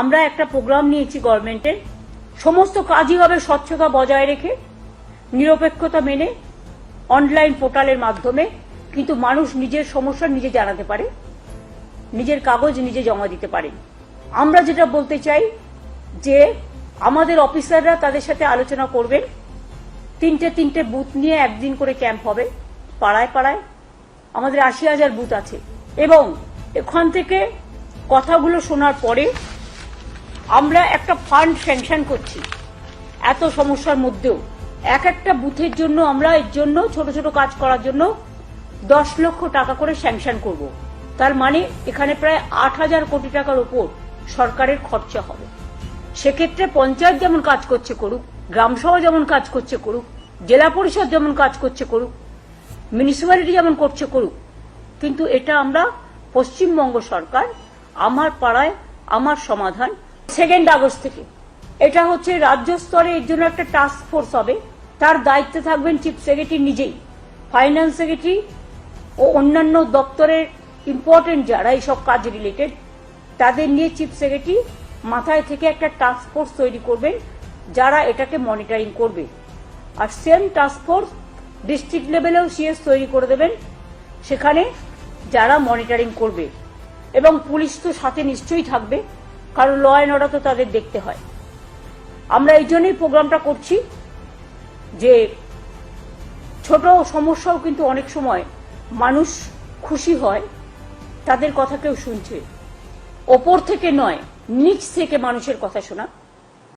আমরা একটা প্রোগ্রাম নিয়েছি গভর্নমেন্টের, সমস্ত কাজই হবে স্বচ্ছতা বজায় রেখে, নিরপেক্ষতা মেনে, অনলাইন পোর্টালের মাধ্যমে, কিন্তু মানুষ নিজের সমস্যা নিজে জানাতে পারে, নিজের কাগজ নিজে জমা দিতে পারে। আমরা যেটা বলতে চাই যে আমাদের অফিসাররা তাদের সাথে আলোচনা করবেন, তিনটে বুথ নিয়ে একদিন করে ক্যাম্প হবে পাড়ায় পাড়ায়। আমাদের ৮০,০০০ বুথ আছে এবং এখান থেকে কথাগুলো শোনার পরে আমরা একটা ফান্ড স্যাংশন করছি। এত সমস্যার মধ্যেও একটা বুথের জন্য আমরা এর জন্য ছোট ছোট কাজ করার জন্য 10 লক্ষ টাকা করে স্যাংশন করব। তার মানে এখানে প্রায় ৮,০০০ কোটি টাকার উপর সরকারের খরচা হবে। সেক্ষেত্রে পঞ্চায়েত যেমন কাজ করছে করুক, গ্রামসভা যেমন কাজ করছে করুক, জেলা পরিষদ যেমন কাজ করছে করুক, মিউনিসিপ্যালিটি যেমন করছে করুক, কিন্তু এটা আমরা পশ্চিমবঙ্গ সরকার আমার পাড়ায় আমার সমাধান 2 আগস্ট থেকে এটা হচ্ছে রাজ্য স্তরে এর জন্য একটা টাস্ক ফোর্স হবে। তার দায়িত্বে থাকবেন চিফ সেক্রেটারি নিজেই, ফাইন্যান্স সেক্রেটারি ও অন্যান্য দপ্তরের ইম্পর্টেন্ট যারা এইসব কাজ রিলেটেড তাদের নিয়ে চিফ সেক্রেটারি মাথায় থেকে একটা টাস্ক ফোর্স তৈরি করবেন যারা এটাকে মনিটরিং করবে। আর সেম টাস্ক ফোর্স ডিস্ট্রিক্ট লেভেলেও সিএস তৈরি করে দেবেন, সেখানে যারা মনিটরিং করবে, এবং পুলিশ তো সাথে নিশ্চয়ই থাকবে, কারণ ল অ্যান্ড অর্ডার তো তাদের দেখতে হয়। আমরা এই জন্যই প্রোগ্রামটা করছি যে ছোট সমস্যাও কিন্তু অনেক সময় মানুষ খুশি হয়, তাদের কথা কেউ শুনছে, ওপর থেকে নয় নিচ থেকে মানুষের কথা শোনা।